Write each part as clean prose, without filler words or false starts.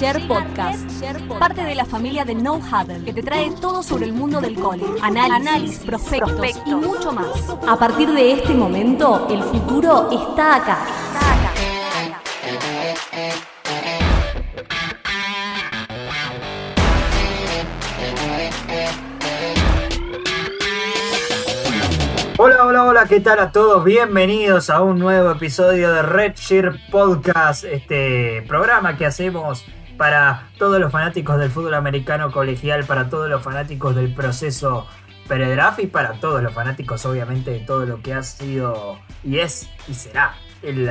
Share Podcast, parte de la familia de No Huddle, que te trae todo sobre el mundo del college, análisis, prospectos y mucho más. A partir de este momento, el futuro está acá. Hola, ¿qué tal a todos? Bienvenidos a un nuevo episodio de Redshirt Podcast, este programa que hacemos para todos los fanáticos del fútbol americano colegial, para todos los fanáticos del proceso pre-draft y para todos los fanáticos, obviamente, de todo lo que ha sido y es y será el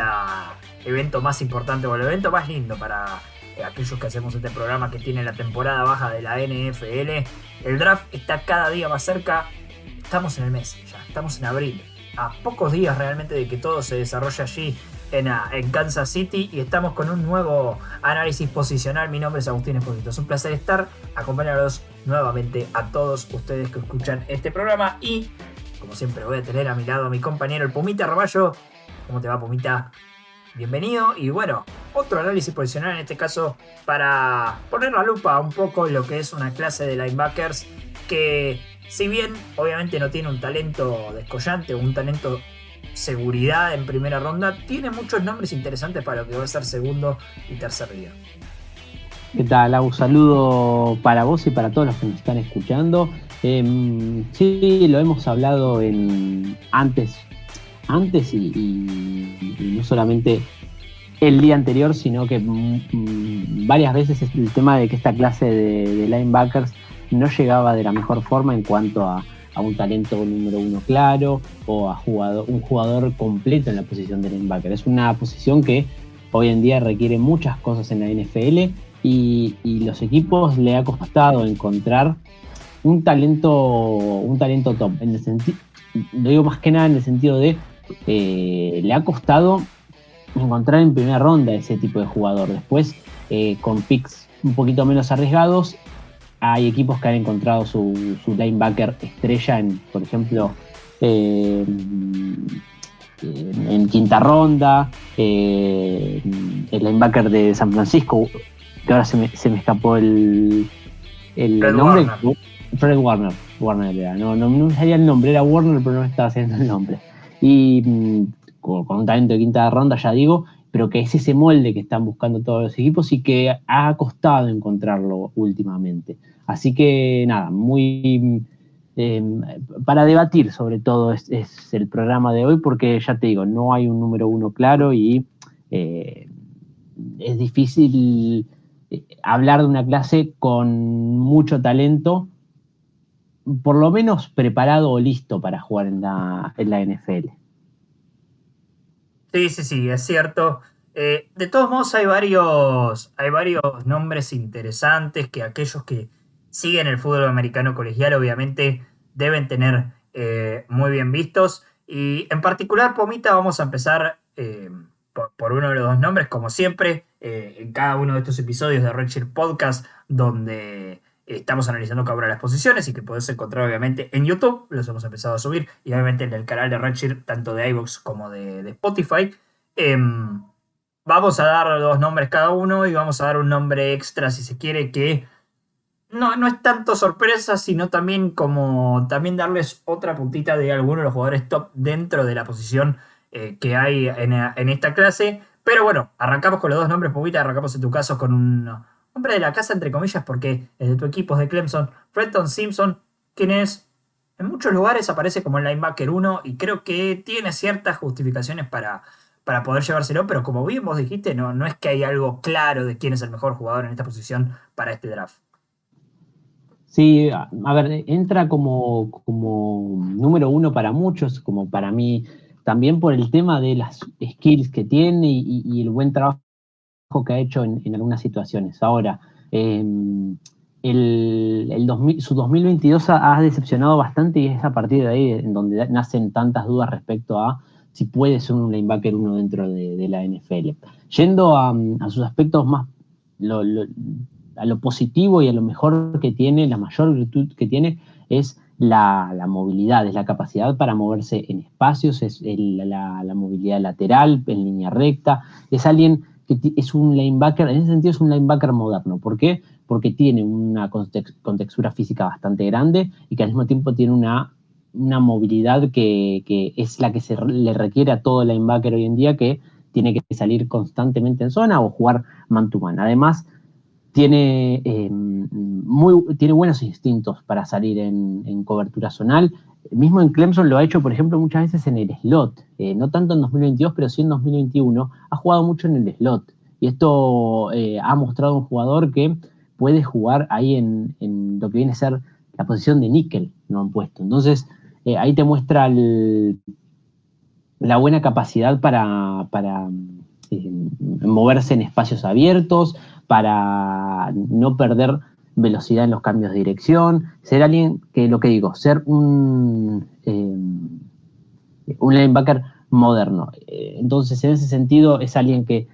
evento más importante o el evento más lindo para aquellos que hacemos este programa que tiene la temporada baja de la NFL. El draft está cada día más cerca. Estamos en el mes ya, estamos en abril, a pocos días realmente de que todo se desarrolle allí en Kansas City, y estamos con un nuevo análisis posicional. Mi nombre es Agustín Esposito, es un placer estar acompañados nuevamente a todos ustedes que escuchan este programa, y como siempre voy a tener a mi lado a mi compañero el Pumita Raballo. ¿Cómo te va, Pumita? Bienvenido. Y bueno, otro análisis posicional en este caso para poner la lupa un poco en lo que es una clase de linebackers que, si bien obviamente no tiene un talento descollante o un talento seguridad en primera ronda, tiene muchos nombres interesantes para lo que va a ser segundo y tercer día. ¿Qué tal, Agus? Saludo para vos y para todos los que nos están escuchando. Sí, lo hemos hablado antes y no solamente el día anterior, sino que varias veces el tema de que esta clase de linebackers no llegaba de la mejor forma en cuanto a un talento número uno claro o a un jugador completo en la posición de linebacker. Es una posición que hoy en día requiere muchas cosas en la NFL y los equipos le ha costado encontrar un talento top. Lo digo más que nada en el sentido de le ha costado encontrar en primera ronda ese tipo de jugador. Después, con picks un poquito menos arriesgados, hay equipos que han encontrado su linebacker estrella por ejemplo, en quinta ronda. El linebacker de San Francisco, que ahora se me escapó el nombre. Warner. Fred Warner era. No me salía el nombre, era Warner, pero no me estaba haciendo el nombre. Y con un talento de quinta ronda, ya digo, pero que es ese molde que están buscando todos los equipos y que ha costado encontrarlo últimamente. Así que nada, muy para debatir sobre todo es el programa de hoy, porque ya te digo, no hay un número uno claro y es difícil hablar de una clase con mucho talento, por lo menos preparado o listo para jugar en la NFL. Sí, es cierto. De todos modos, hay varios nombres interesantes que aquellos que siguen el fútbol americano colegial obviamente deben tener muy bien vistos. Y en particular, Pomita, vamos a empezar por uno de los dos nombres, como siempre, en cada uno de estos episodios de Redshirt Podcast, donde estamos analizando cada una de las posiciones y que podés encontrar obviamente en YouTube. Los hemos empezado a subir y obviamente en el canal de Redshirt, tanto de iVoox como de Spotify. Vamos a dar dos nombres cada uno y vamos a dar un nombre extra, si se quiere, que no es tanto sorpresa, sino también darles otra puntita de algunos de los jugadores top dentro de la posición que hay en esta clase. Pero bueno, arrancamos con los dos nombres, Pumita. Arrancamos en tu caso con un hombre de la casa, entre comillas, porque es de tu equipo, es de Clemson, Fredon Simpson, quien es, en muchos lugares aparece como el linebacker 1 y creo que tiene ciertas justificaciones para poder llevárselo, pero como bien vos dijiste, no es que hay algo claro de quién es el mejor jugador en esta posición para este draft. Sí, a ver, entra como número uno para muchos, como para mí, también por el tema de las skills que tiene y el buen trabajo que ha hecho en algunas situaciones. Ahora, su 2022 ha decepcionado bastante, y es a partir de ahí en donde nacen tantas dudas respecto a si puede ser un linebacker uno dentro de la NFL. Yendo a sus aspectos más, a lo positivo y a lo mejor que tiene, la mayor virtud que tiene es la movilidad, es la capacidad para moverse en espacios, es la movilidad lateral, en línea recta. Es alguien es un linebacker, en ese sentido es un linebacker moderno. ¿Por qué? Porque tiene una contextura física bastante grande y que al mismo tiempo tiene una movilidad que es la que le requiere a todo linebacker hoy en día, que tiene que salir constantemente en zona o jugar man to man. Además, tiene buenos instintos para salir en cobertura zonal. Mismo en Clemson lo ha hecho, por ejemplo, muchas veces en el slot. No tanto en 2022, pero sí en 2021. Ha jugado mucho en el slot. Y esto ha mostrado un jugador que puede jugar ahí en lo que viene a ser la posición de níquel, no han puesto. Entonces, ahí te muestra la buena capacidad para moverse en espacios abiertos, para no perder velocidad en los cambios de dirección, ser alguien que, lo que digo, ser un linebacker moderno. Entonces, en ese sentido, es alguien que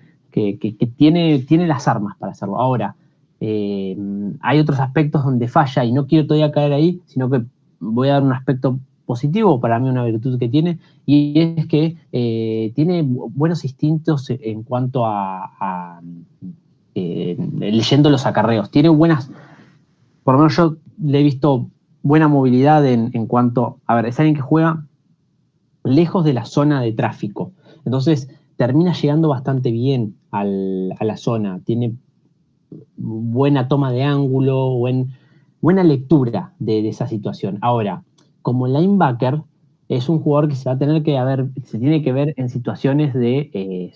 tiene las armas para hacerlo. Ahora, hay otros aspectos donde falla y no quiero todavía caer ahí, sino que voy a dar un aspecto positivo, para mí una virtud que tiene, y es que tiene buenos instintos en cuanto a leyendo los acarreos. Tiene buenas, por lo menos yo le he visto buena movilidad en cuanto, a ver, es alguien que juega lejos de la zona de tráfico. Entonces, termina llegando bastante bien a la zona. Tiene buena toma de ángulo, buena lectura de esa situación. Ahora, como linebacker, es un jugador que se tiene que ver en situaciones de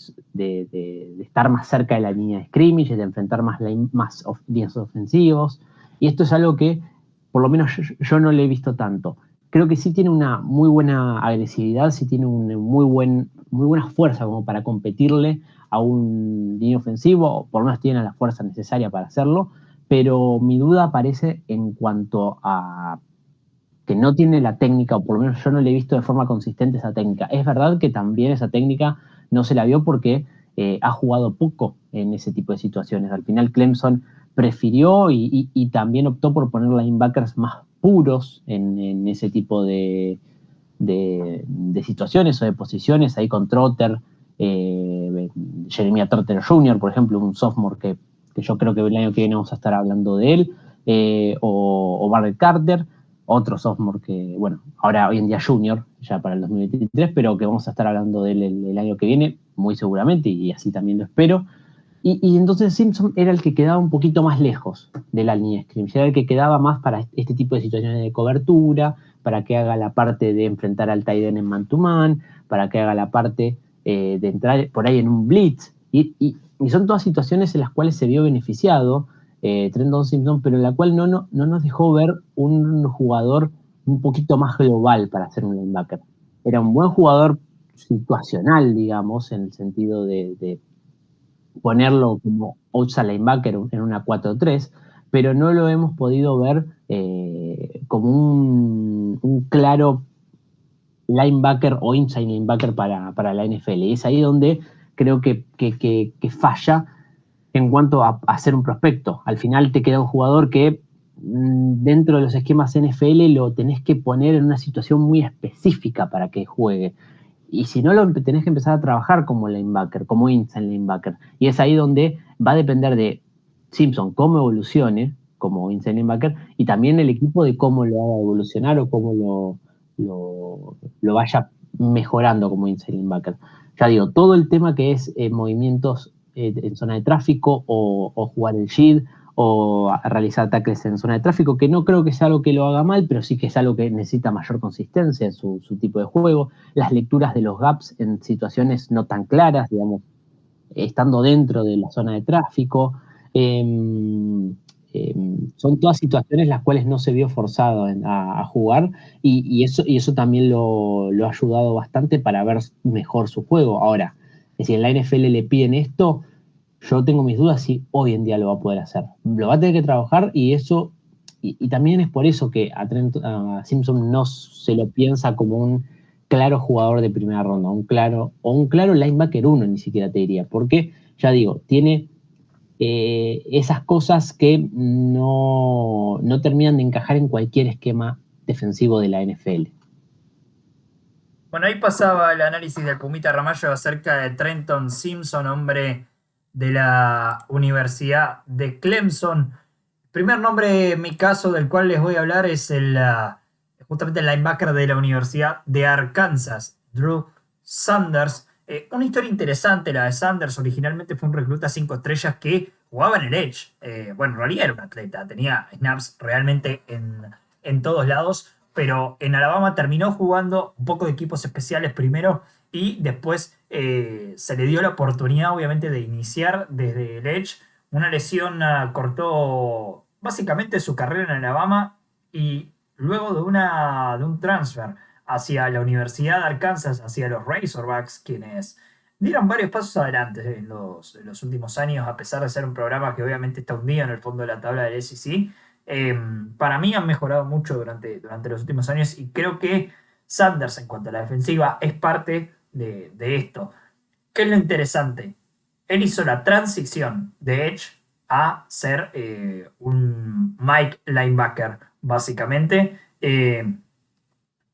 estar más cerca de la línea de scrimmage, de enfrentar más líneas ofensivos. Y esto es algo que, por lo menos, yo no le he visto tanto. Creo que sí tiene una muy buena agresividad, sí tiene muy buena fuerza como para competirle a un línea ofensivo, o por lo menos tiene la fuerza necesaria para hacerlo, pero mi duda aparece en cuanto a que no tiene la técnica, o por lo menos yo no le he visto de forma consistente esa técnica. Es verdad que también esa técnica no se la vio porque ha jugado poco en ese tipo de situaciones. Al final Clemson prefirió y también optó por poner linebackers más puros en ese tipo de situaciones o de posiciones, ahí con Trotter, Jeremiah Trotter Jr., por ejemplo, un sophomore que yo creo que el año que viene vamos a estar hablando de él, o Barrett Carter, otro sophomore que, bueno, ahora hoy en día junior, ya para el 2023, pero que vamos a estar hablando de él el año que viene, muy seguramente, y así también lo espero. Y entonces Simpson era el que quedaba un poquito más lejos de la línea de scrimmage, era el que quedaba más para este tipo de situaciones de cobertura, para que haga la parte de enfrentar al tight end en man-to-man, para que haga la parte de entrar por ahí en un blitz. Y son todas situaciones en las cuales se vio beneficiado Trenton Simpson, pero en la cual no nos dejó ver un jugador un poquito más global para ser un linebacker. Era un buen jugador situacional, digamos, en el sentido de ponerlo como outside linebacker en una 4-3, pero no lo hemos podido ver como un claro linebacker o inside linebacker para la NFL. Y es ahí donde creo que falla en cuanto a ser un prospecto. Al final te queda un jugador que dentro de los esquemas NFL lo tenés que poner en una situación muy específica para que juegue. Y si no, lo tenés que empezar a trabajar como linebacker, como inside linebacker. Y es ahí donde va a depender de Simpson cómo evolucione como inside linebacker y también el equipo de cómo lo haga evolucionar o cómo lo vaya mejorando como inside linebacker. Ya digo, todo el tema que es movimientos en zona de tráfico o jugar el sheet o realizar tackles en zona de tráfico, que no creo que sea algo que lo haga mal, pero sí que es algo que necesita mayor consistencia en su tipo de juego. Las lecturas de los gaps en situaciones no tan claras, digamos, estando dentro de la zona de tráfico. Son todas situaciones las cuales no se vio forzado a jugar y eso también lo ha ayudado bastante para ver mejor su juego. Ahora, si en la NFL le piden esto, yo tengo mis dudas si hoy en día lo va a poder hacer. Lo va a tener que trabajar y eso, y también es por eso que a Simpson no se lo piensa como un claro jugador de primera ronda, un claro linebacker 1, ni siquiera te diría, porque, ya digo, tiene esas cosas que no terminan de encajar en cualquier esquema defensivo de la NFL. Bueno, ahí pasaba el análisis del Pumita Ramallo acerca de Trenton Simpson, hombre de la Universidad de Clemson. El primer nombre, en mi caso, del cual les voy a hablar es justamente el linebacker de la Universidad de Arkansas, Drew Sanders. Una historia interesante la de Sanders. Originalmente fue un recluta 5 estrellas que jugaba en el Edge. Bueno, en realidad era un atleta, tenía snaps realmente en todos lados, pero en Alabama terminó jugando un poco de equipos especiales primero y después se le dio la oportunidad, obviamente, de iniciar desde el Edge. Una lesión cortó básicamente su carrera en Alabama y luego de un transfer hacia la Universidad de Arkansas, hacia los Razorbacks, quienes dieron varios pasos adelante en los últimos años, a pesar de ser un programa que obviamente está hundido en el fondo de la tabla del SEC. Para mí han mejorado mucho durante los últimos años y creo que Sanders en cuanto a la defensiva es parte de esto. ¿Qué es lo interesante? Él hizo la transición de Edge a ser un Mike linebacker, básicamente.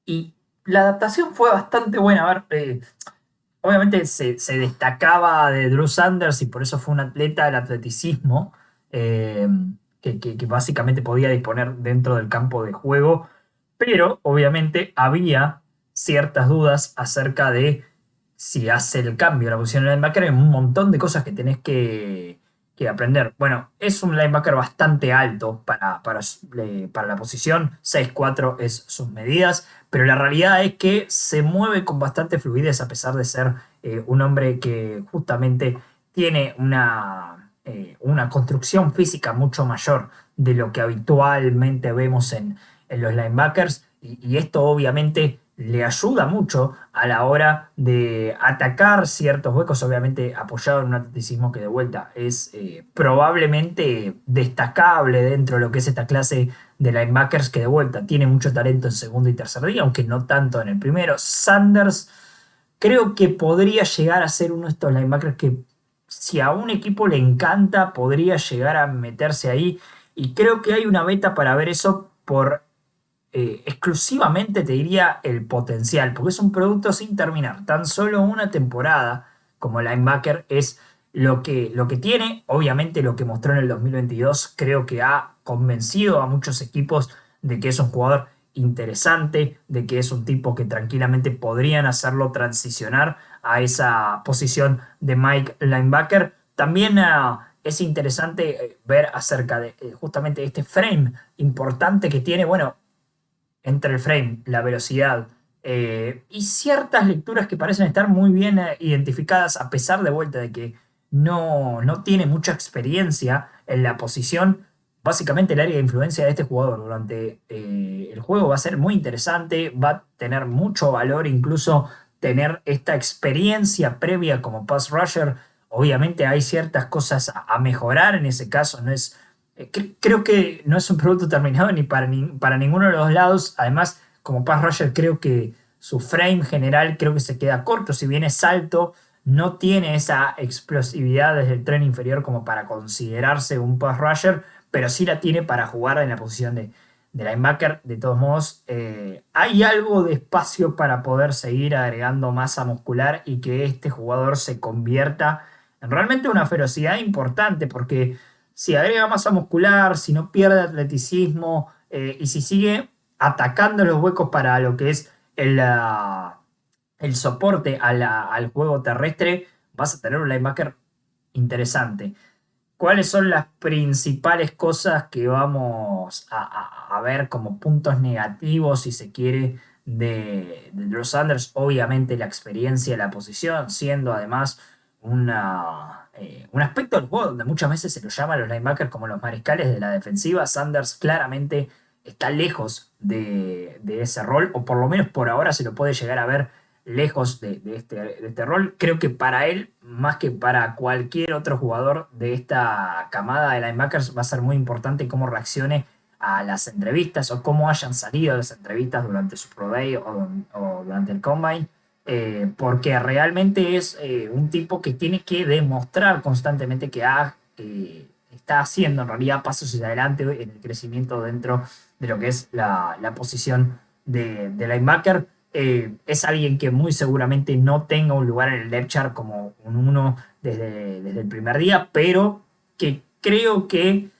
Y la adaptación fue bastante buena. A ver, obviamente se destacaba de Drew Sanders y por eso fue un atleta del atleticismo eh, que básicamente podía disponer dentro del campo de juego, pero obviamente había ciertas dudas acerca de si hace el cambio a la posición de linebacker. Hay un montón de cosas que tenés que aprender. Bueno, es un linebacker bastante alto para la posición, 6'4" es sus medidas, pero la realidad es que se mueve con bastante fluidez a pesar de ser un hombre que justamente tiene una construcción física mucho mayor de lo que habitualmente vemos en los linebackers y esto obviamente le ayuda mucho a la hora de atacar ciertos huecos, obviamente apoyado en un atleticismo que de vuelta es probablemente destacable dentro de lo que es esta clase de linebackers, que de vuelta tiene mucho talento en segundo y tercer día, aunque no tanto en el primero. Sanders creo que podría llegar a ser uno de estos linebackers que si a un equipo le encanta podría llegar a meterse ahí, y creo que hay una beta para ver eso por exclusivamente te diría el potencial, porque es un producto sin terminar. Tan solo una temporada como linebacker es lo que tiene. Obviamente lo que mostró en el 2022 creo que ha convencido a muchos equipos de que es un jugador interesante, de que es un tipo que tranquilamente podrían hacerlo transicionar a esa posición de Mike linebacker. También es interesante ver acerca de justamente este frame importante que tiene. Bueno, entre el frame, la velocidad y ciertas lecturas que parecen estar muy bien identificadas, a pesar de vuelta de que no tiene mucha experiencia en la posición. Básicamente el área de influencia de este jugador durante el juego va a ser muy interesante, va a tener mucho valor, incluso tener esta experiencia previa como pass rusher. Obviamente hay ciertas cosas a mejorar en ese caso, no es creo que no es un producto terminado ni para ninguno de los lados. Además, como pass rusher, creo que su frame general creo que se queda corto. Si bien es alto, no tiene esa explosividad desde el tren inferior como para considerarse un pass rusher, pero sí la tiene para jugar en la posición de linebacker. De todos modos, hay algo de espacio para poder seguir agregando masa muscular y que este jugador se convierta en realmente una ferocidad importante, porque si agrega masa muscular, si no pierde atleticismo y si sigue atacando los huecos para lo que es el soporte al juego terrestre, vas a tener un linebacker interesante. ¿Cuáles son las principales cosas que vamos a ver como puntos negativos, si se quiere, de los Sanders? Obviamente la experiencia de la posición, siendo además un aspecto del juego donde muchas veces se lo llama a los linebackers como los mariscales de la defensiva. Sanders claramente está lejos de ese rol, o por lo menos por ahora se lo puede llegar a ver lejos de este rol. Creo que para él, más que para cualquier otro jugador de esta camada de linebackers, va a ser muy importante cómo reaccione a las entrevistas o cómo hayan salido las entrevistas durante su Pro Day o durante el Combine, porque realmente es un tipo que tiene que demostrar constantemente que está haciendo en realidad pasos hacia adelante en el crecimiento dentro de lo que es la posición de linebacker. Es alguien que muy seguramente no tenga un lugar en el depth chart como un 1 desde el primer día, pero que creo que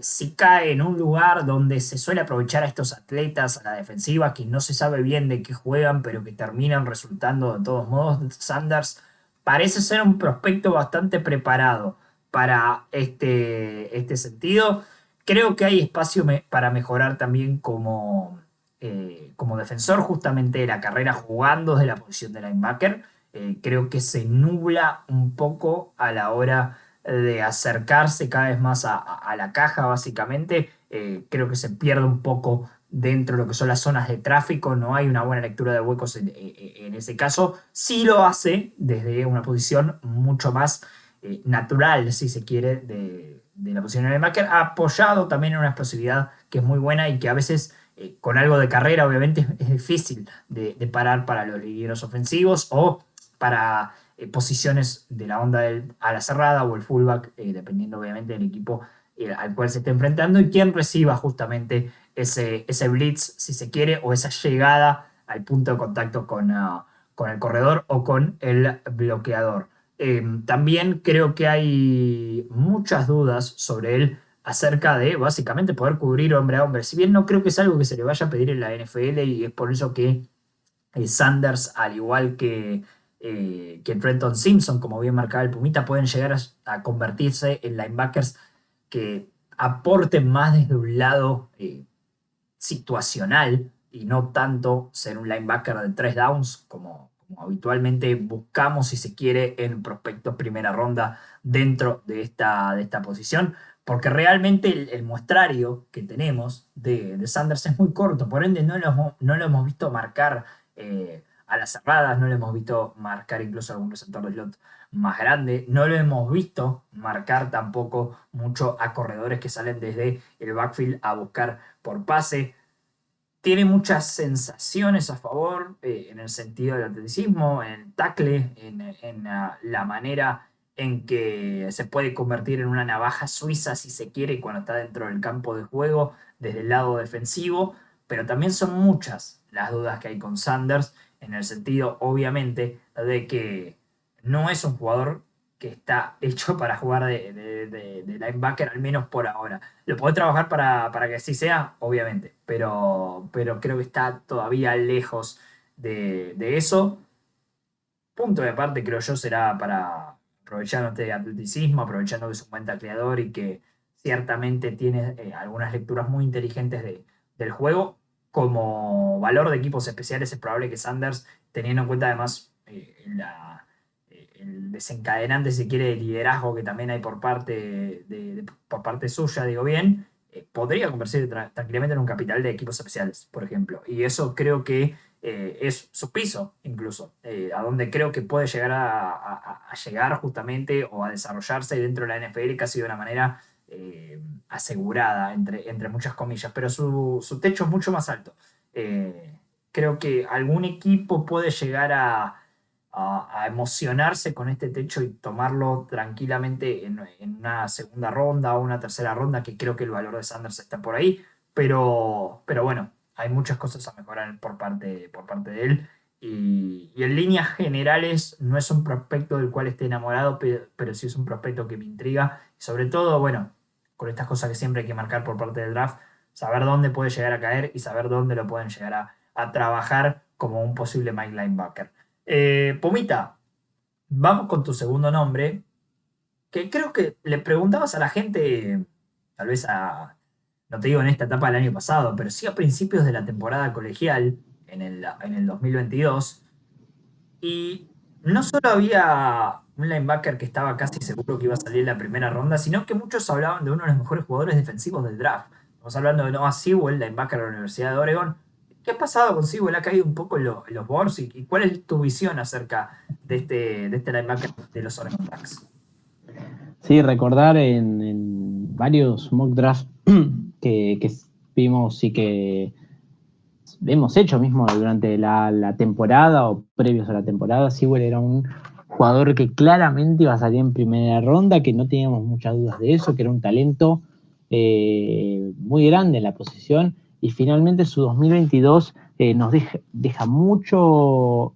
si cae en un lugar donde se suele aprovechar a estos atletas a la defensiva, que no se sabe bien de qué juegan, pero que terminan resultando de todos modos, Sanders parece ser un prospecto bastante preparado para este sentido. Creo que hay espacio para mejorar también como defensor justamente de la carrera jugando desde la posición de linebacker. Creo que se nubla un poco a la hora de acercarse cada vez más a la caja, básicamente. Creo que se pierde un poco dentro de lo que son las zonas de tráfico, no hay una buena lectura de huecos en ese caso. Sí lo hace desde una posición mucho más natural, si se quiere, de la posición de linebacker, apoyado también en una explosividad que es muy buena y que a veces con algo de carrera obviamente es difícil de parar para los linieros ofensivos o para posiciones de la onda a la cerrada o el fullback, dependiendo obviamente del equipo al cual se esté enfrentando y quién reciba justamente ese blitz, si se quiere, o esa llegada al punto de contacto con el corredor o con el bloqueador. También creo que hay muchas dudas sobre él acerca de básicamente poder cubrir hombre a hombre. Si bien no creo que es algo que se le vaya a pedir en la NFL y es por eso que Sanders, al igual que Trenton Simpson, como bien marcaba el Pumita, pueden llegar a convertirse en linebackers que aporten más desde un lado situacional y no tanto ser un linebacker de 3 downs como habitualmente buscamos, si se quiere, en prospectos primera ronda dentro de esta posición, porque realmente el muestrario que tenemos de Sanders es muy corto, por ende no lo hemos visto marcar a las cerradas, no lo hemos visto marcar incluso algún receptor de slot más grande, no lo hemos visto marcar tampoco mucho a corredores que salen desde el backfield a buscar por pase. Tiene muchas sensaciones a favor en el sentido del atleticismo, en el tackle, en la manera en que se puede convertir en una navaja suiza si se quiere cuando está dentro del campo de juego desde el lado defensivo, pero también son muchas las dudas que hay con Sanders en el sentido obviamente de que no es un jugador que está hecho para jugar de linebacker, al menos por ahora. ¿Lo puede trabajar para que así sea? Obviamente, pero creo que está todavía lejos de eso. Punto de aparte, creo yo, será para aprovechando este atleticismo, aprovechando que es un buen tacleador y que ciertamente tiene algunas lecturas muy inteligentes del juego. Como valor de equipos especiales es probable que Sanders, teniendo en cuenta además el desencadenante, si quiere, de liderazgo que también hay por parte por parte suya, digo bien, podría convertirse tranquilamente en un capital de equipos especiales, por ejemplo. Y eso creo que es su piso, incluso, a donde creo que puede llegar a llegar justamente o a desarrollarse dentro de la NFL casi de una manera asegurada, entre muchas comillas, pero su techo es mucho más alto. Creo que algún equipo puede llegar a emocionarse con este techo y tomarlo tranquilamente en una segunda ronda o una tercera ronda, que creo que el valor de Sanders está por ahí, pero bueno, hay muchas cosas a mejorar por parte de él. Y en líneas generales no es un prospecto del cual esté enamorado, pero sí es un prospecto que me intriga. Y sobre todo, bueno, con estas cosas que siempre hay que marcar por parte del draft, saber dónde puede llegar a caer y saber dónde lo pueden llegar a trabajar como un posible Mike linebacker. Pumita, vamos con tu segundo nombre, que creo que le preguntabas a la gente, tal vez no te digo en esta etapa del año pasado, pero sí a principios de la temporada colegial, en el 2022, y no solo había un linebacker que estaba casi seguro que iba a salir en la primera ronda, sino que muchos hablaban de uno de los mejores jugadores defensivos del draft. Estamos hablando de Noah Sewell, linebacker de la Universidad de Oregon. ¿Qué ha pasado con Sewell? ¿Ha caído un poco en los boards? ¿Y cuál es tu visión acerca de este linebacker de los Oregon Ducks? Sí, recordar en varios mock drafts que vimos y que hemos hecho mismo durante la temporada o previos a la temporada, Sewell era un jugador que claramente iba a salir en primera ronda, que no teníamos muchas dudas de eso, que era un talento muy grande en la posición, y finalmente su 2022 nos deja mucho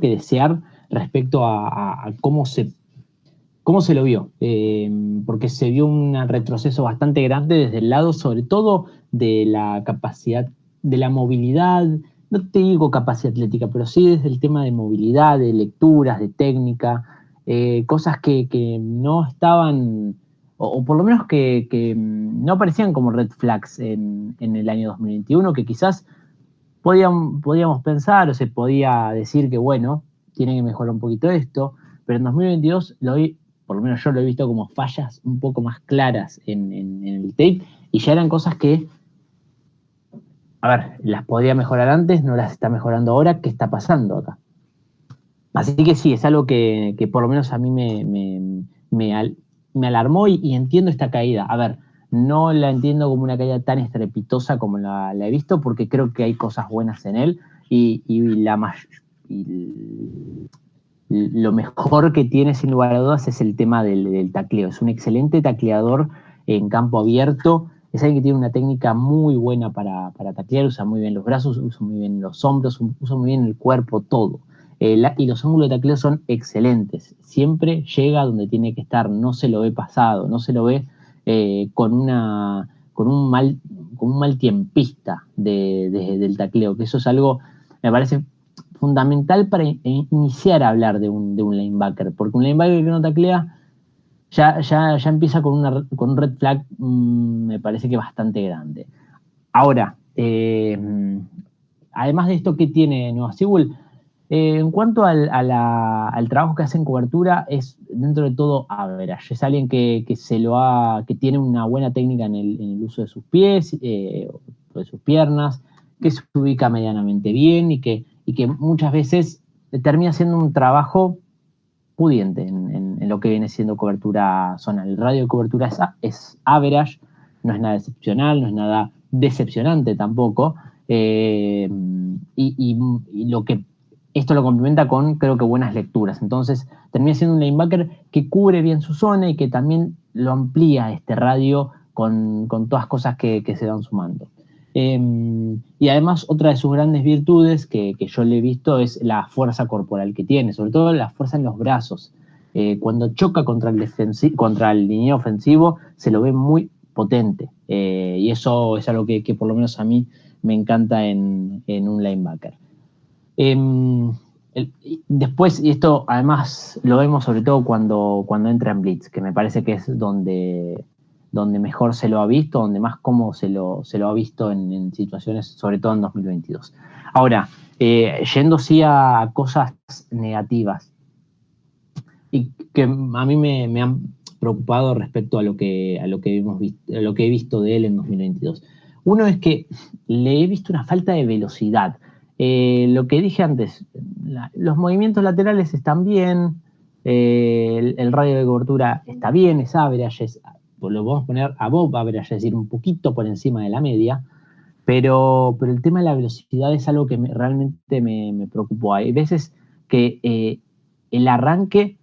que desear respecto a cómo se lo vio, porque se vio un retroceso bastante grande desde el lado, sobre todo, de la capacidad, de la movilidad, no te digo capacidad atlética, pero sí desde el tema de movilidad, de lecturas, de técnica, cosas que no estaban, o por lo menos que no aparecían como red flags en el año 2021, que quizás podíamos pensar o se podía decir que, bueno, tienen que mejorar un poquito esto, pero en 2022 por lo menos yo lo he visto como fallas un poco más claras en el tape, y ya eran cosas que, a ver, las podía mejorar antes, no las está mejorando ahora. ¿Qué está pasando acá? Así que sí, es algo que por lo menos a mí me alarmó, y entiendo esta caída. A ver, no la entiendo como una caída tan estrepitosa como la he visto, porque creo que hay cosas buenas en él, y lo mejor que tiene, sin lugar a dudas, es el tema del tacleo. Es un excelente tacleador en campo abierto. Es alguien que tiene una técnica muy buena para taclear. Usa muy bien los brazos, usa muy bien los hombros, usa muy bien el cuerpo, todo. Y los ángulos de tacleo son excelentes. Siempre llega donde tiene que estar. No se lo ve pasado, no se lo ve con un mal tiempista del tacleo. Que eso es algo, me parece fundamental para iniciar a hablar de un linebacker, porque un linebacker que no taclea ya empieza con un red flag, me parece que bastante grande. Ahora, además de esto, ¿qué tiene Noah Sewell? En cuanto al trabajo que hace en cobertura, es dentro de todo average. Es alguien que tiene una buena técnica en el uso de sus pies, de sus piernas, que se ubica medianamente bien, y que muchas veces termina siendo un trabajo pudiente en lo que viene siendo cobertura zonal. El radio de cobertura es average, no es nada excepcional, no es nada decepcionante tampoco, y esto lo complementa con, creo que, buenas lecturas. Entonces termina siendo un linebacker que cubre bien su zona y que también lo amplía este radio con todas cosas que se van sumando. Y además, otra de sus grandes virtudes que yo le he visto es la fuerza corporal que tiene, sobre todo la fuerza en los brazos. Cuando choca contra el liniero ofensivo, se lo ve muy potente, y eso es algo que por lo menos a mí me encanta en un linebacker. Después, y esto además lo vemos sobre todo cuando entra en blitz, que me parece que es donde mejor se lo ha visto, donde más cómodo se lo ha visto en situaciones, sobre todo en 2022. Ahora, yendo sí a cosas negativas, y que a mí me han preocupado respecto a lo que he visto de él en 2022. Uno es que le he visto una falta de velocidad. Lo que dije antes, los movimientos laterales están bien, el radio de cobertura está bien, es average, lo vamos a poner above average, es decir, un poquito por encima de la media, pero el tema de la velocidad es algo que realmente me preocupó. Hay veces que el arranque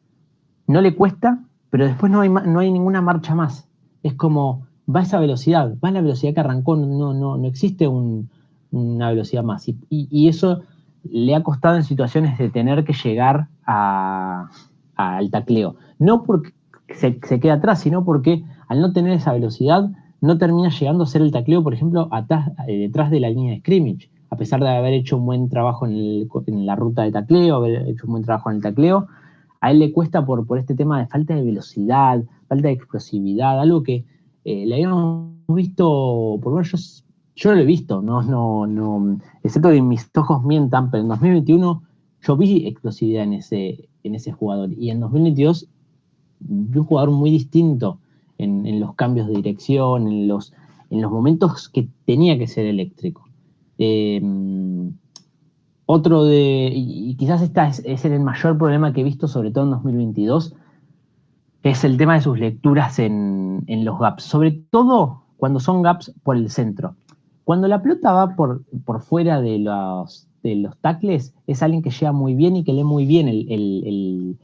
no le cuesta, pero después no hay ninguna marcha más. Es como, va a esa velocidad, va a la velocidad que arrancó, no existe una velocidad más. Y eso le ha costado en situaciones de tener que llegar al tacleo. No porque se queda atrás, sino porque al no tener esa velocidad, no termina llegando a hacer el tacleo, por ejemplo, detrás de la línea de scrimmage. A pesar de haber hecho un buen trabajo en la ruta de tacleo, haber hecho un buen trabajo en el tacleo, a él le cuesta por este tema de falta de velocidad, falta de explosividad, algo que le habíamos visto, por lo menos yo no lo he visto, no, excepto que mis ojos mientan, pero en 2021 yo vi explosividad en ese jugador, y en 2022 vi un jugador muy distinto en los cambios de dirección, en los momentos que tenía que ser eléctrico. Y quizás es el mayor problema que he visto, sobre todo en 2022, es el tema de sus lecturas en los gaps, sobre todo cuando son gaps por el centro. Cuando la pelota va por fuera de los tackles, es alguien que llega muy bien y que lee muy bien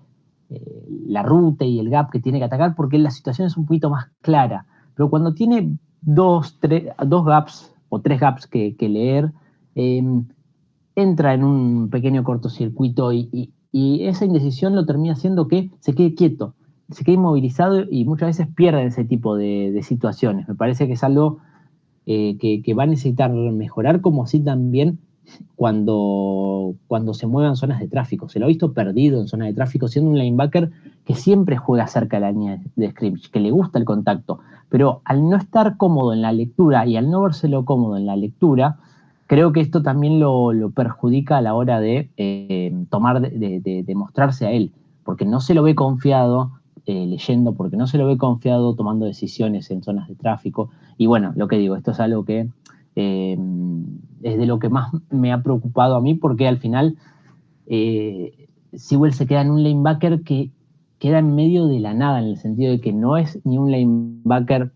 la ruta y el gap que tiene que atacar, porque la situación es un poquito más clara. Pero cuando tiene dos gaps o 3 gaps que leer, entra en un pequeño cortocircuito y esa indecisión lo termina haciendo que se quede quieto, se quede inmovilizado y muchas veces pierde ese tipo de situaciones. Me parece que es algo que va a necesitar mejorar, como así también cuando se mueva en zonas de tráfico. Se lo ha visto perdido en zonas de tráfico, siendo un linebacker que siempre juega cerca de la línea de scrimmage, que le gusta el contacto, pero al no estar cómodo en la lectura y al no vérselo cómodo en la lectura, creo que esto también lo perjudica a la hora de de mostrarse a él, porque no se lo ve confiado leyendo, porque no se lo ve confiado tomando decisiones en zonas de tráfico. Y bueno, lo que digo, esto es algo que es de lo que más me ha preocupado a mí, porque al final Sewell se queda en un linebacker que queda en medio de la nada, en el sentido de que no es ni un linebacker,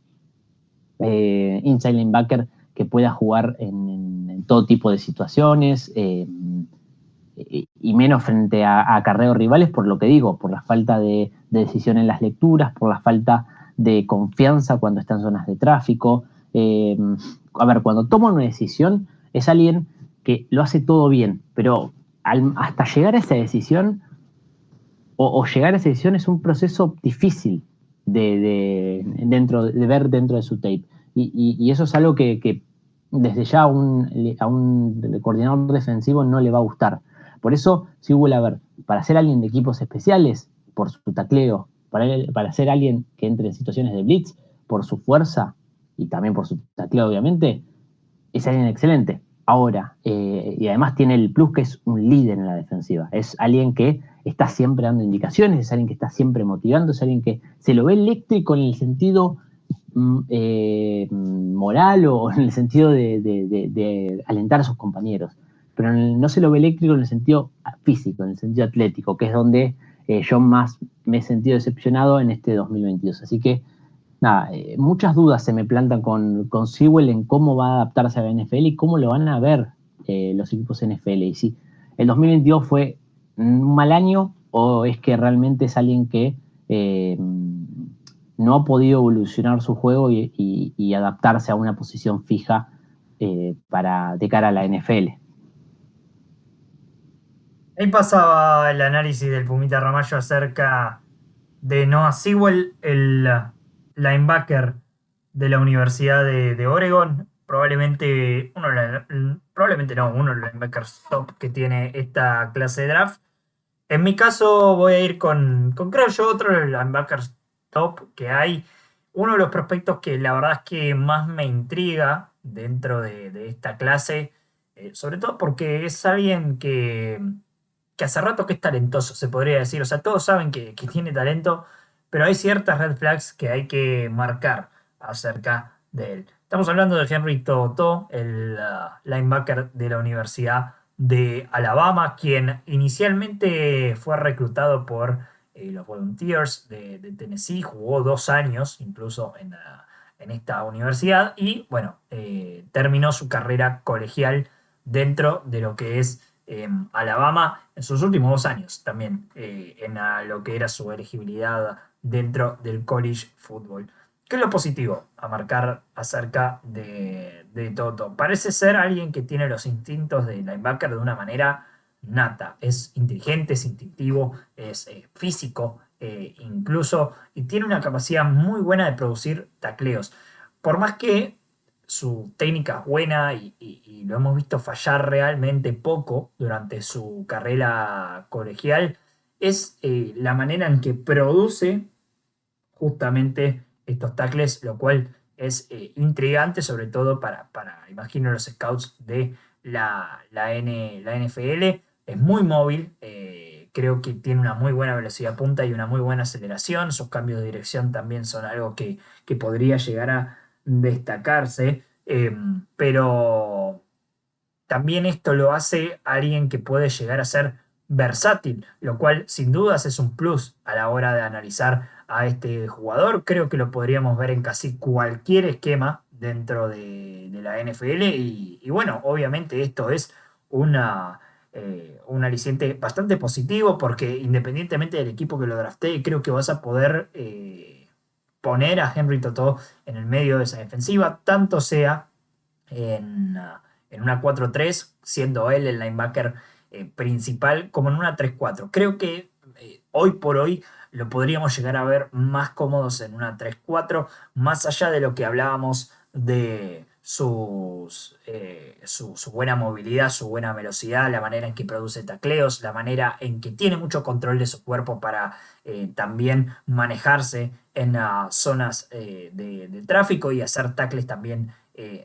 inside linebacker, que pueda jugar en todo tipo de situaciones, y menos frente a acarreos rivales, por lo que digo, por la falta de decisión en las lecturas, por la falta de confianza cuando está en zonas de tráfico. A ver, cuando toma una decisión es alguien que lo hace todo bien, pero hasta llegar a esa decisión o llegar a esa decisión es un proceso difícil de ver dentro de su tape. Y eso es algo que desde ya a un coordinador defensivo no le va a gustar. Por eso, si hubo para ser alguien de equipos especiales, por su tacleo, para ser alguien que entre en situaciones de blitz, por su fuerza y también por su tacleo, obviamente, es alguien excelente. Ahora, y además tiene el plus que es un líder en la defensiva. Es alguien que está siempre dando indicaciones, es alguien que está siempre motivando, es alguien que se lo ve eléctrico en el sentido moral o en el sentido de alentar a sus compañeros, pero no se lo ve eléctrico en el sentido físico, en el sentido atlético, que es donde yo más me he sentido decepcionado en este 2022. Así que nada, muchas dudas se me plantan con Sewell en cómo va a adaptarse a la NFL y cómo lo van a ver los equipos NFL. Y si el 2022 fue un mal año o es que realmente es alguien que no ha podido evolucionar su juego y adaptarse a una posición fija de cara a la NFL. Ahí pasaba el análisis del Pumita Ramallo acerca de Noah Sewell, el linebacker de la Universidad de Oregon. Probablemente no, uno de los linebackers top que tiene esta clase de draft. En mi caso voy a ir con creo yo, otro de los linebackers top que hay. Uno de los prospectos que la verdad es que más me intriga dentro de esta clase, sobre todo porque es alguien que hace rato que es talentoso, se podría decir. O sea, todos saben que tiene talento, pero hay ciertas red flags que hay que marcar acerca de él. Estamos hablando de Henry To'o, el linebacker de la Universidad de Alabama, quien inicialmente fue reclutado por los Volunteers de Tennessee, jugó 2 años incluso en esta universidad y bueno, terminó su carrera colegial dentro de lo que es Alabama en sus últimos 2 años también, lo que era su elegibilidad dentro del college football. ¿Qué es lo positivo a marcar acerca de Toto? Parece ser alguien que tiene los instintos de linebacker de una manera nata. Es inteligente, es instintivo, es físico incluso, y tiene una capacidad muy buena de producir tacleos. Por más que su técnica es buena y lo hemos visto fallar realmente poco durante su carrera colegial, es la manera en que produce justamente estos tackles, lo cual es intrigante, sobre todo imagino, los scouts de la NFL. Es muy móvil, creo que tiene una muy buena velocidad punta y una muy buena aceleración. Sus cambios de dirección también son algo que podría llegar a destacarse, pero también esto lo hace alguien que puede llegar a ser versátil, lo cual sin dudas es un plus a la hora de analizar a este jugador. Creo que lo podríamos ver en casi cualquier esquema dentro de la NFL y bueno, obviamente esto es un aliciente bastante positivo porque independientemente del equipo que lo draftee, creo que vas a poder poner a Henry To'o en el medio de esa defensiva, tanto sea en una 4-3, siendo él el linebacker principal, como en una 3-4. Creo que hoy por hoy lo podríamos llegar a ver más cómodos en una 3-4, más allá de lo que hablábamos de su buena movilidad, su buena velocidad, la manera en que produce tacleos, la manera en que tiene mucho control de su cuerpo para también manejarse en zonas de tráfico y hacer tackles también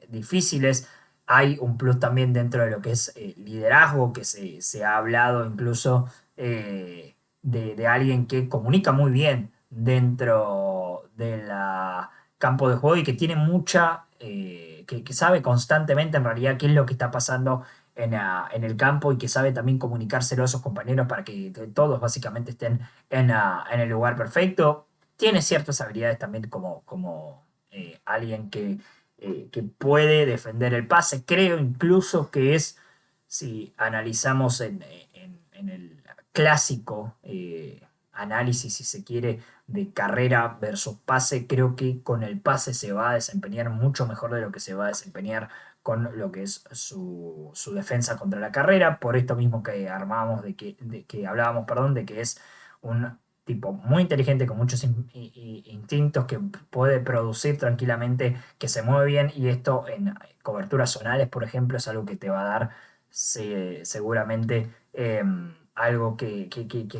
difíciles. Hay un plus también dentro de lo que es liderazgo, que se ha hablado incluso de alguien que comunica muy bien dentro del campo de juego y que tiene que sabe constantemente en realidad qué es lo que está pasando en el campo y que sabe también comunicárselo a sus compañeros para que todos básicamente estén en el lugar perfecto. Tiene ciertas habilidades también como alguien que puede defender el pase. Creo incluso que es, si analizamos en el clásico análisis, si se quiere, de carrera versus pase, creo que con el pase se va a desempeñar mucho mejor de lo que se va a desempeñar con lo que es su defensa contra la carrera, por esto mismo que armábamos, de que hablábamos, perdón, de que es un tipo muy inteligente con muchos instintos que puede producir tranquilamente, que se mueve bien y esto en coberturas zonales, por ejemplo, es algo que te va a dar seguramente algo que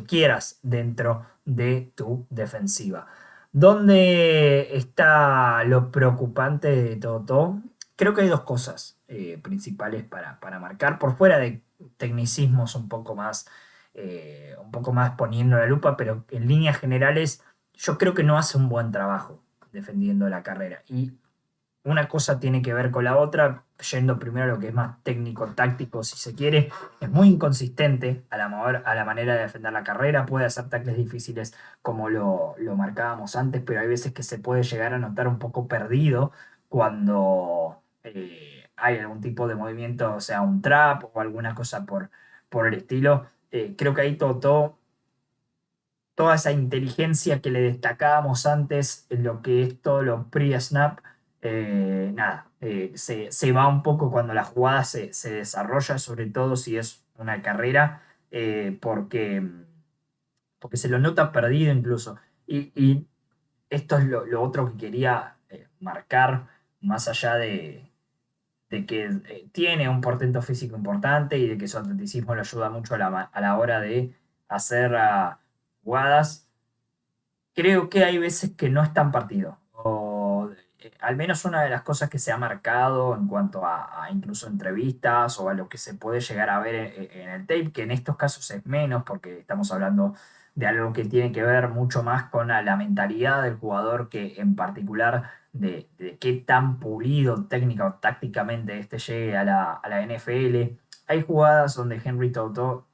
quieras dentro de tu defensiva. ¿Dónde está lo preocupante de todo? Creo que hay dos cosas principales para marcar, por fuera de tecnicismos un poco más poniendo la lupa, pero en líneas generales yo creo que no hace un buen trabajo defendiendo la carrera. Y una cosa tiene que ver con la otra, yendo primero a lo que es más técnico-táctico, si se quiere, es muy inconsistente a la manera de defender la carrera, puede hacer tackles difíciles como lo marcábamos antes, pero hay veces que se puede llegar a notar un poco perdido cuando hay algún tipo de movimiento, o sea, un trap o alguna cosa por el estilo. Creo que ahí toda esa inteligencia que le destacábamos antes en lo que es todo lo pre-snap, nada, se va un poco cuando la jugada se desarrolla, sobre todo si es una carrera, porque se lo nota perdido incluso. Y esto es lo otro que quería marcar, más allá de que tiene un portento físico importante y de que su atleticismo le ayuda mucho a la hora de hacer jugadas. Creo que hay veces que no están partido. O al menos una de las cosas que se ha marcado en cuanto a incluso entrevistas o a lo que se puede llegar a ver en el tape, que en estos casos es menos porque estamos hablando de algo que tiene que ver mucho más con la mentalidad del jugador que en particular de qué tan pulido técnica o tácticamente este llegue a la NFL. Hay jugadas donde Henry To'o,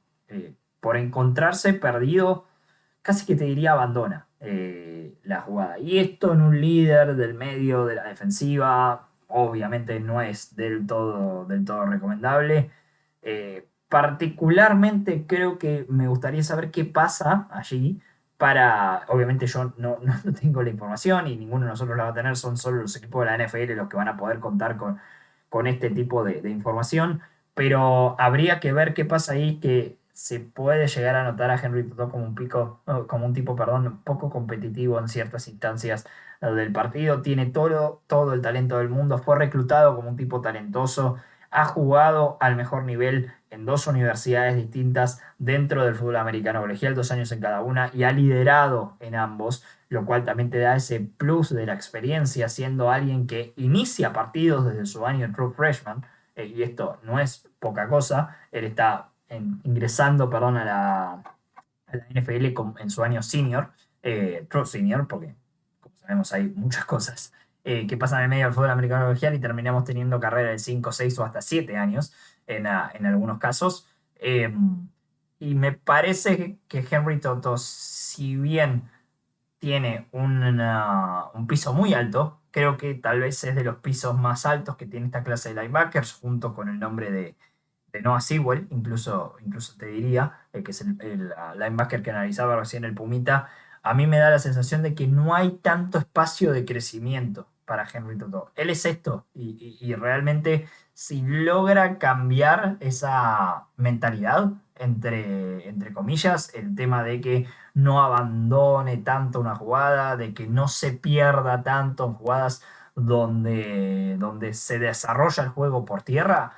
por encontrarse perdido, casi que te diría abandona la jugada. Y esto en un líder del medio de la defensiva, obviamente no es del todo recomendable. Particularmente creo que me gustaría saber qué pasa allí obviamente yo no tengo la información y ninguno de nosotros la va a tener, son solo los equipos de la NFL los que van a poder contar con este tipo de información, pero habría que ver qué pasa ahí, que se puede llegar a notar a Henry To'o como un tipo, perdón, poco competitivo en ciertas instancias del partido. Tiene todo el talento del mundo, fue reclutado como un tipo talentoso, ha jugado al mejor nivel en dos universidades distintas dentro del fútbol americano colegial, 2 años en cada una, y ha liderado en ambos, lo cual también te da ese plus de la experiencia, siendo alguien que inicia partidos desde su año en True Freshman, y esto no es poca cosa. Él está ingresando, perdón, a la NFL en su año senior, True Senior, porque como sabemos hay muchas cosas que pasan en el medio del fútbol americano colegial y terminamos teniendo carrera de 5, 6 o hasta 7 años en algunos casos. Y me parece que Henry To'o, si bien tiene un piso muy alto, creo que tal vez es de los pisos más altos que tiene esta clase de linebackers, junto con el nombre de Noah Sewell, incluso te diría, que es el linebacker que analizaba recién el Pumita. A mí me da la sensación de que no hay tanto espacio de crecimiento para Henry To'o. Él es esto, y realmente si logra cambiar esa mentalidad, entre comillas, el tema de que no abandone tanto una jugada, de que no se pierda tanto en jugadas donde se desarrolla el juego por tierra.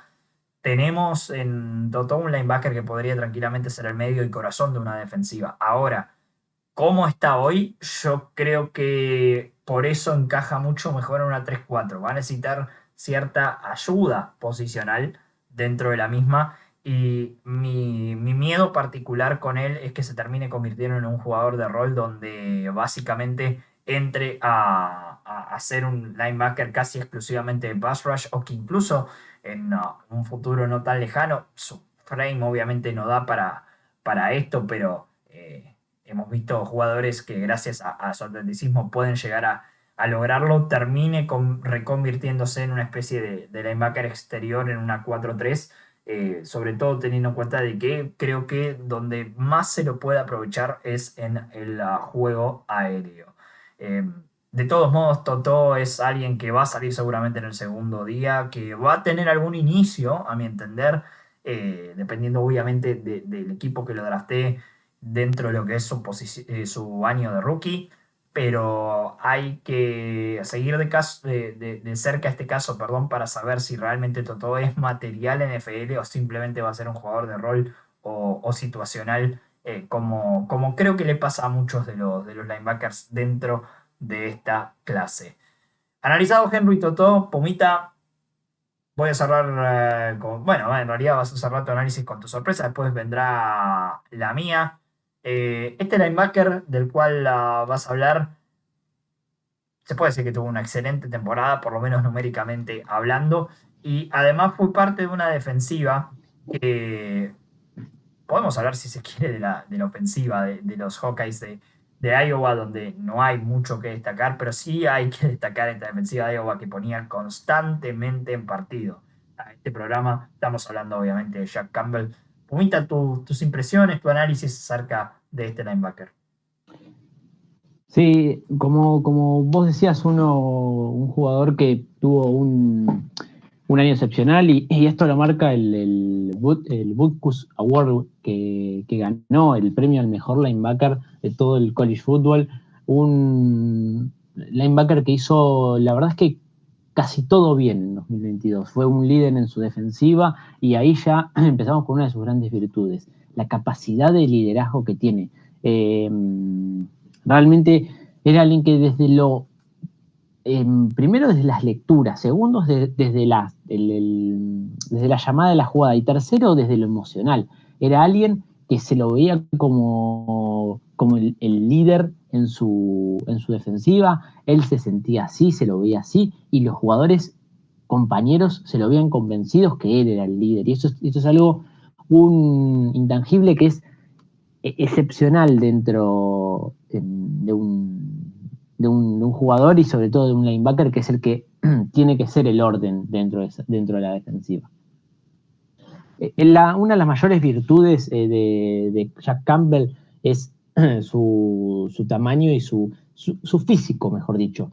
Tenemos en To'o un linebacker que podría tranquilamente ser el medio y corazón de una defensiva. Ahora, ¿cómo está hoy? Yo creo que por eso encaja mucho mejor en una 3-4. Va a necesitar cierta ayuda posicional dentro de la misma. Y mi miedo particular con él es que se termine convirtiendo en un jugador de rol donde básicamente entre a ser un linebacker casi exclusivamente de pass rush, o que incluso en un futuro no tan lejano, su frame obviamente no da para esto, pero hemos visto jugadores que gracias a su atleticismo pueden llegar a lograrlo, termine reconvirtiéndose en una especie de linebacker exterior en una 4-3, sobre todo teniendo en cuenta de que creo que donde más se lo puede aprovechar es en el juego aéreo. De todos modos, To'o es alguien que va a salir seguramente en el segundo día, que va a tener algún inicio, a mi entender, dependiendo obviamente del equipo que lo draftee dentro de lo que es su año de rookie, pero hay que seguir de cerca este caso, perdón, para saber si realmente To'o es material NFL o simplemente va a ser un jugador de rol o situacional, como creo que le pasa a muchos de los linebackers dentro de esta clase. Analizado Henry To'o, Pumita, voy a cerrar bueno, en realidad vas a cerrar tu análisis con tu sorpresa, después vendrá la mía. Este linebacker del cual vas a hablar, se puede decir que tuvo una excelente temporada, por lo menos numéricamente hablando, y además fue parte de una defensiva que podemos hablar, si se quiere, de la ofensiva de los Hawkeyes de Iowa, donde no hay mucho que destacar, pero sí hay que destacar esta defensiva de Iowa que ponía constantemente en partido a este programa. Estamos hablando obviamente de Jack Campbell. Pumita, tus impresiones, tu análisis acerca de este linebacker. Sí, como vos decías, un jugador que tuvo un año excepcional y esto lo marca el Butkus Award que ganó el premio al mejor linebacker de todo el college football. Un linebacker que hizo, la verdad es que casi todo bien en 2022. Fue un líder en su defensiva y ahí ya empezamos con una de sus grandes virtudes, la capacidad de liderazgo que tiene. Realmente era alguien que desde primero desde las lecturas, segundo desde la llamada de la jugada y tercero desde lo emocional. Era alguien que se lo veía como el líder en su defensiva, él se sentía así, se lo veía así y los jugadores compañeros se lo veían convencidos que él era el líder. Y esto es algo, un intangible que es excepcional dentro de un jugador y sobre todo de un linebacker que es el que tiene que ser el orden dentro de la defensiva. Una de las mayores virtudes de Jack Campbell es su tamaño y su físico, mejor dicho.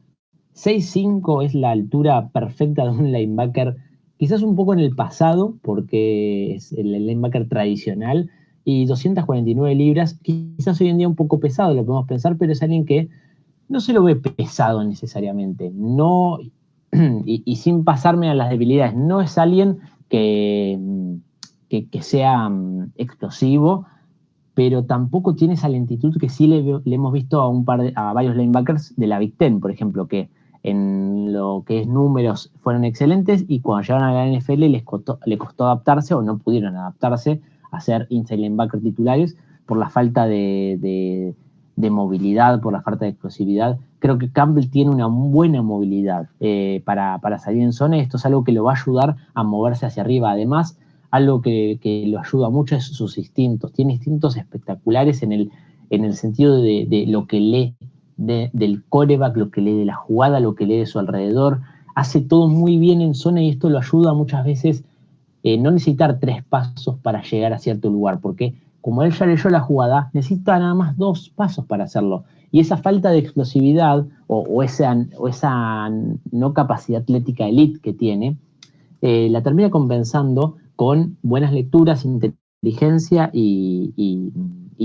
6'5" es la altura perfecta de un linebacker, quizás un poco en el pasado, porque es el linebacker tradicional, y 249 libras, quizás hoy en día un poco pesado, lo podemos pensar, pero es alguien que no se lo ve pesado necesariamente, no, y sin pasarme a las debilidades, no es alguien que sea explosivo, pero tampoco tiene esa lentitud que sí le hemos visto a varios linebackers de la Big Ten, por ejemplo, que en lo que es números fueron excelentes y cuando llegaron a la NFL le costó adaptarse o no pudieron adaptarse a ser inside linebacker titulares por la falta de movilidad, por la falta de explosividad. Creo que Campbell tiene una buena movilidad para salir en zona y esto es algo que lo va a ayudar a moverse hacia arriba. Además, algo que lo ayuda mucho es sus instintos. Tiene instintos espectaculares en el sentido de lo que lee del quarterback, lo que lee de la jugada, lo que lee de su alrededor. Hace todo muy bien en zona y esto lo ayuda muchas veces no necesitar 3 pasos para llegar a cierto lugar, porque como él ya leyó la jugada, necesita nada más 2 pasos para hacerlo. Y esa falta de explosividad o esa no capacidad atlética elite que tiene, la termina compensando con buenas lecturas, inteligencia y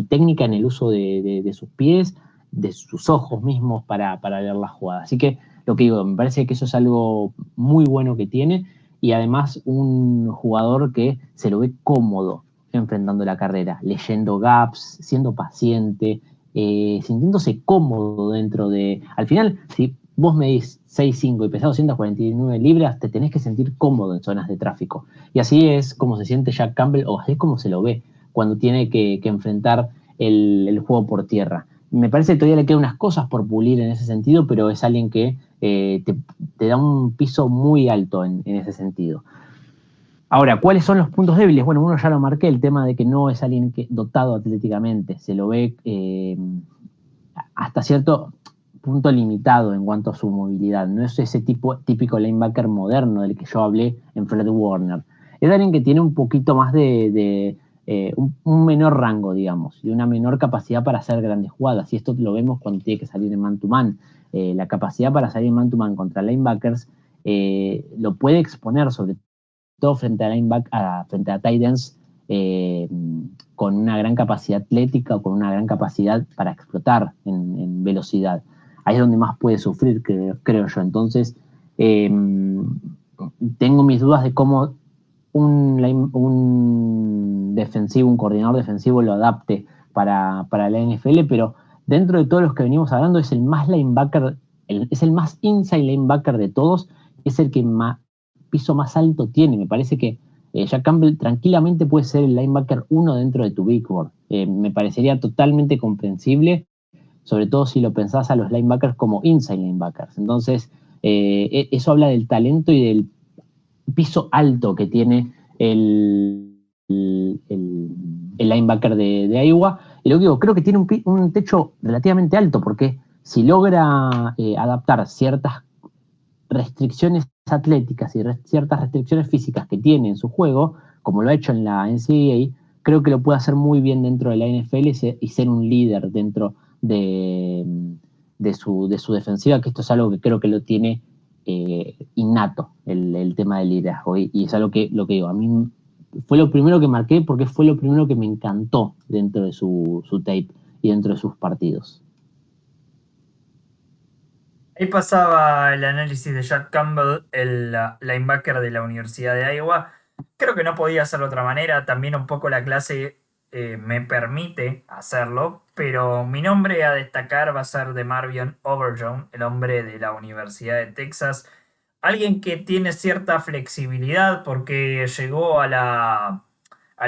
técnica en el uso de sus pies, de sus ojos mismos para leer la jugada. Así que lo que digo, me parece que eso es algo muy bueno que tiene, y además un jugador que se lo ve cómodo enfrentando la carrera, leyendo gaps, siendo paciente, sintiéndose cómodo dentro de... Al final, si vos medís 6'5 y pesás 249 libras, te tenés que sentir cómodo en zonas de tráfico. Y así es como se siente Jack Campbell, o así es como se lo ve cuando tiene que enfrentar el juego por tierra. Me parece que todavía le quedan unas cosas por pulir en ese sentido, pero es alguien que te da un piso muy alto en ese sentido. Ahora, ¿cuáles son los puntos débiles? Bueno, uno ya lo marqué, el tema de que no es alguien dotado atléticamente, se lo ve hasta cierto punto limitado en cuanto a su movilidad, no es ese típico linebacker moderno del que yo hablé en Fred Warner. Es alguien que tiene un poquito más un menor rango, digamos, y una menor capacidad para hacer grandes jugadas, y esto lo vemos cuando tiene que salir en man-to-man. La capacidad para salir en man-to-man contra linebackers lo puede exponer, sobre todo frente a tight ends, con una gran capacidad atlética o con una gran capacidad para explotar en velocidad. Ahí es donde más puede sufrir, creo yo. Entonces, tengo mis dudas de cómo un defensivo, un coordinador defensivo lo adapte para la NFL, pero dentro de todos los que venimos hablando es el más linebacker, es el más inside linebacker de todos, es el que más piso más alto tiene. Me parece que Jack Campbell tranquilamente puede ser el linebacker 1 dentro de tu Big Board. Me parecería totalmente comprensible, sobre todo si lo pensás a los linebackers como inside linebackers. Entonces, eso habla del talento y del piso alto que tiene el linebacker de Iowa. Y lo que digo, creo que tiene un techo relativamente alto, porque si logra adaptar ciertas restricciones atléticas y ciertas restricciones físicas que tiene en su juego, como lo ha hecho en la NCAA, creo que lo puede hacer muy bien dentro de la NFL y ser un líder dentro de su defensiva, que esto es algo que creo que lo tiene innato, el tema del liderazgo, y es algo que, lo que digo, a mí fue lo primero que marqué, porque fue lo primero que me encantó dentro de su tape y dentro de sus partidos. Ahí pasaba el análisis de Jack Campbell, el linebacker de la Universidad de Iowa. Creo que no podía hacerlo de otra manera. También un poco la clase me permite hacerlo. Pero mi nombre a destacar va a ser de Marvion Overshown, el hombre de la Universidad de Texas. Alguien que tiene cierta flexibilidad porque llegó a la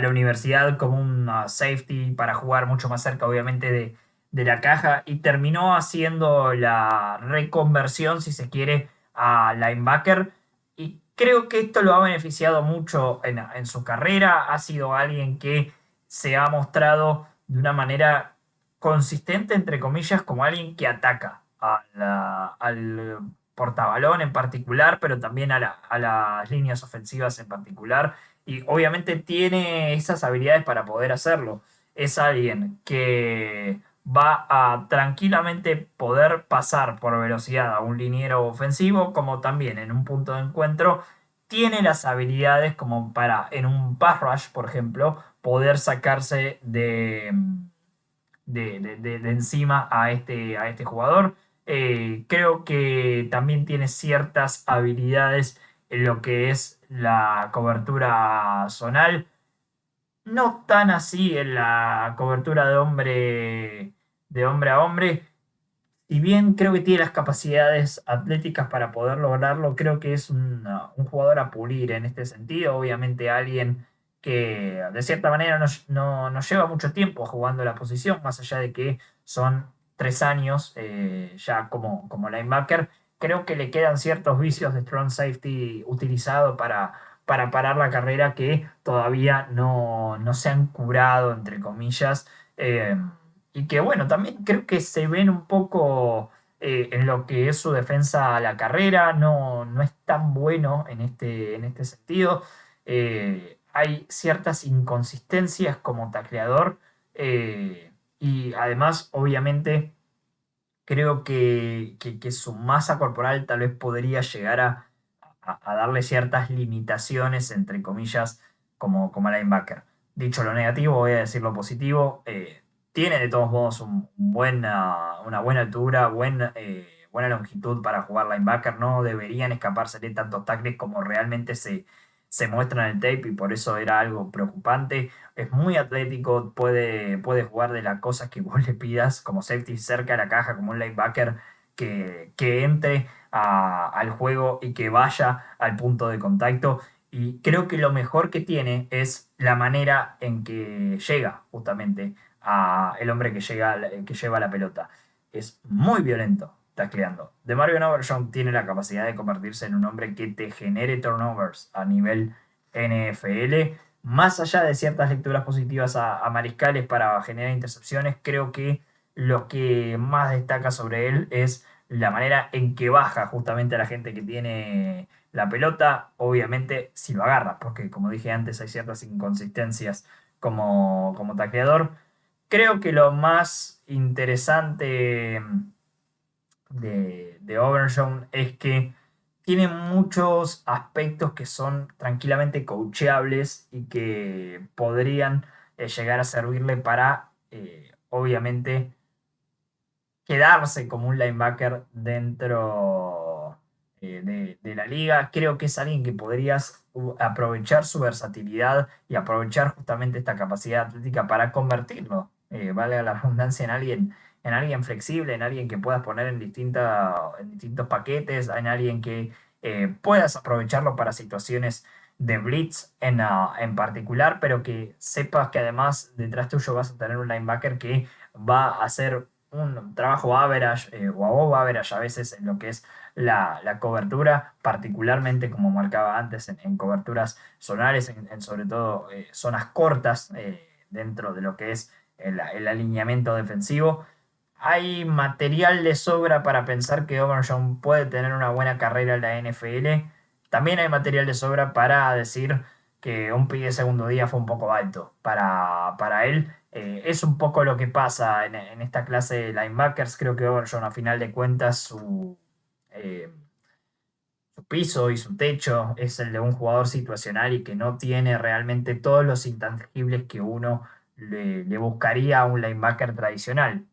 universidad como un safety para jugar mucho más cerca, obviamente, de la caja, y terminó haciendo la reconversión, si se quiere, a linebacker. Y creo que esto lo ha beneficiado mucho en su carrera. Ha sido alguien que se ha mostrado de una manera consistente, entre comillas, como alguien que ataca al portabalón en particular, pero también a las líneas ofensivas en particular. Y obviamente tiene esas habilidades para poder hacerlo. Es alguien que va a tranquilamente poder pasar por velocidad a un liniero ofensivo, como también en un punto de encuentro tiene las habilidades como para, en un pass rush, por ejemplo, poder sacarse de encima a este jugador. Creo que también tiene ciertas habilidades en lo que es la cobertura zonal, no tan así en la cobertura de hombre a hombre. Si bien creo que tiene las capacidades atléticas para poder lograrlo, creo que es un jugador a pulir en este sentido. Obviamente alguien que de cierta manera no lleva mucho tiempo jugando la posición, más allá de que son 3 años ya como linebacker. Creo que le quedan ciertos vicios de strong safety utilizado para parar la carrera que todavía no se han curado, entre comillas. Y que bueno, también creo que se ven un poco en lo que es su defensa a la carrera. No es tan bueno en este sentido. Hay ciertas inconsistencias como tacleador, y además, obviamente, Creo que su masa corporal tal vez podría llegar a darle ciertas limitaciones, entre comillas, como linebacker. Dicho lo negativo, voy a decir lo positivo. Tiene de todos modos una buena altura, buena longitud para jugar linebacker. No deberían escapársele tantos tackles como realmente se muestra en el tape y por eso era algo preocupante. Es muy atlético, puede jugar de las cosas que vos le pidas, como safety cerca de la caja, como un linebacker que entre al juego y que vaya al punto de contacto. Y creo que lo mejor que tiene es la manera en que llega justamente a el hombre que lleva la pelota. Es muy violento tacleando. DeMarvion Overshown tiene la capacidad de convertirse en un hombre que te genere turnovers a nivel NFL. Más allá de ciertas lecturas positivas a mariscales para generar intercepciones, creo que lo que más destaca sobre él es la manera en que baja justamente a la gente que tiene la pelota, obviamente si lo agarra, porque como dije antes hay ciertas inconsistencias como tacleador. Creo que lo más interesante de Overshown es que tiene muchos aspectos que son tranquilamente coacheables y que podrían llegar a servirle para, obviamente, quedarse como un linebacker dentro de la liga. Creo que es alguien que podrías aprovechar su versatilidad y aprovechar justamente esta capacidad atlética para convertirlo, vale la redundancia, en alguien flexible, en alguien que puedas poner en distintos paquetes, en alguien que puedas aprovecharlo para situaciones de blitz en particular, pero que sepas que además detrás tuyo vas a tener un linebacker que va a hacer un trabajo average o above average a veces en lo que es la cobertura, particularmente como marcaba antes en coberturas zonales, en sobre todo zonas cortas dentro de lo que es el alineamiento defensivo. Hay material de sobra para pensar que Overshown puede tener una buena carrera en la NFL. También hay material de sobra para decir que un pick de segundo día fue un poco alto para él. Es un poco lo que pasa en esta clase de linebackers. Creo que Overshown, a final de cuentas, eh, su piso y su techo es el de un jugador situacional y que no tiene realmente todos los intangibles que uno le buscaría a un linebacker tradicional.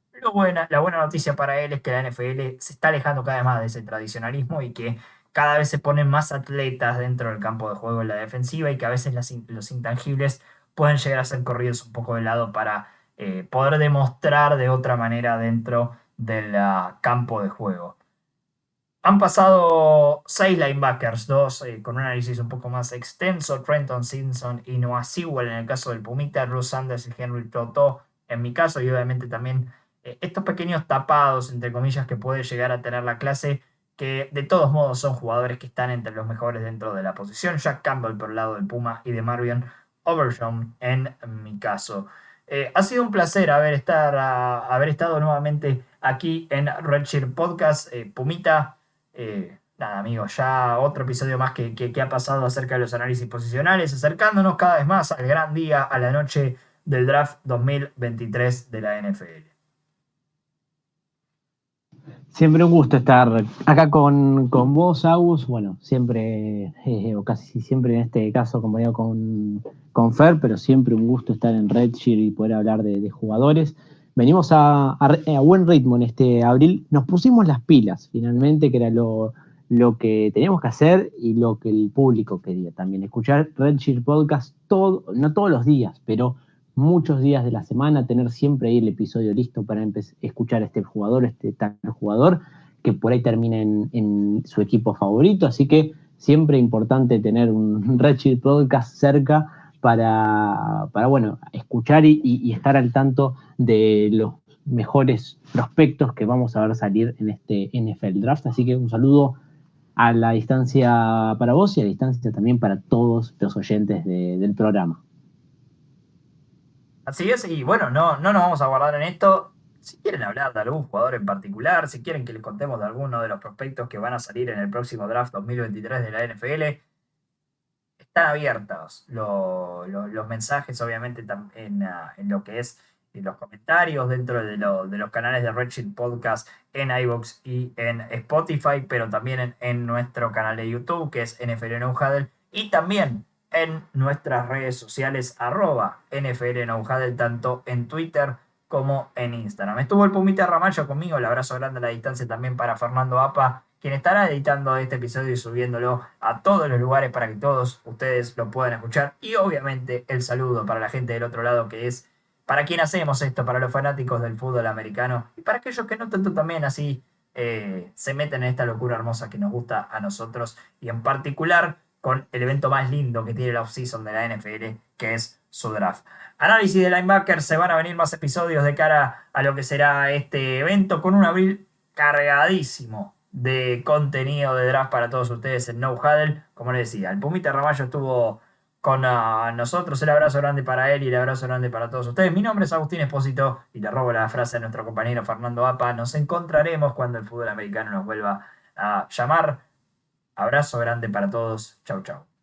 La buena noticia para él es que la NFL se está alejando cada vez más de ese tradicionalismo y que cada vez se ponen más atletas dentro del campo de juego en la defensiva y que a veces los intangibles pueden llegar a ser corridos un poco de lado para poder demostrar de otra manera dentro del campo de juego. Han pasado 6 linebackers, dos con un análisis un poco más extenso, Trenton Simpson y Noah Sewell en el caso del Pumita, Bruce Sanders y Henry Toto en mi caso, y obviamente también estos pequeños tapados, entre comillas, que puede llegar a tener la clase, que de todos modos son jugadores que están entre los mejores dentro de la posición. Jack Campbell por el lado del Puma y de Marvion Overshown en mi caso. Ha sido un placer haber estado nuevamente aquí en Redshirt Podcast. Pumita, nada, amigos, ya otro episodio más que ha pasado acerca de los análisis posicionales, acercándonos cada vez más al gran día, a la noche del draft 2023 de la NFL. Siempre un gusto estar acá con vos, Agus. Bueno, siempre, o casi siempre en este caso, como digo, con Fer, pero siempre un gusto estar en Redshirt y poder hablar de jugadores. Venimos a buen ritmo en este abril. Nos pusimos las pilas, finalmente, que era lo que teníamos que hacer y lo que el público quería también. Escuchar Redshirt Podcast, no todos los días, pero muchos días de la semana, tener siempre ahí el episodio listo para escuchar a este jugador, este tal jugador, que por ahí termina en su equipo favorito. Así que siempre importante tener un Redshirt Podcast cerca para bueno, escuchar y estar al tanto de los mejores prospectos que vamos a ver salir en este NFL Draft. Así que un saludo a la distancia para vos y a la distancia también para todos los oyentes del programa. Así es, y bueno, no nos vamos a guardar en esto. Si quieren hablar de algún jugador en particular, si quieren que les contemos de alguno de los prospectos que van a salir en el próximo draft 2023 de la NFL, están abiertos los mensajes, obviamente, en lo que es los comentarios dentro de los canales de Redshirt Podcast en iVoox y en Spotify, pero también en nuestro canal de YouTube, que es NFL No Huddle, y también en nuestras redes sociales, @NFL No Huddle, tanto en Twitter como en Instagram. Estuvo el Pumita Ramallo conmigo, el abrazo grande a la distancia también para Fernando Apa, quien estará editando este episodio y subiéndolo a todos los lugares para que todos ustedes lo puedan escuchar. Y obviamente el saludo para la gente del otro lado, que es para quien hacemos esto, para los fanáticos del fútbol americano y para aquellos que no tanto también así se meten en esta locura hermosa que nos gusta a nosotros, y en particular con el evento más lindo que tiene la offseason de la NFL, que es su draft. Análisis de linebackers, se van a venir más episodios de cara a lo que será este evento, con un abril cargadísimo de contenido de draft para todos ustedes en No Huddle. Como les decía, el Pumita Ramallo estuvo con nosotros. El abrazo grande para él y el abrazo grande para todos ustedes. Mi nombre es Agustín Espósito y le robo la frase a nuestro compañero Fernando Apa. Nos encontraremos cuando el fútbol americano nos vuelva a llamar. Abrazo grande para todos. Chau, chau.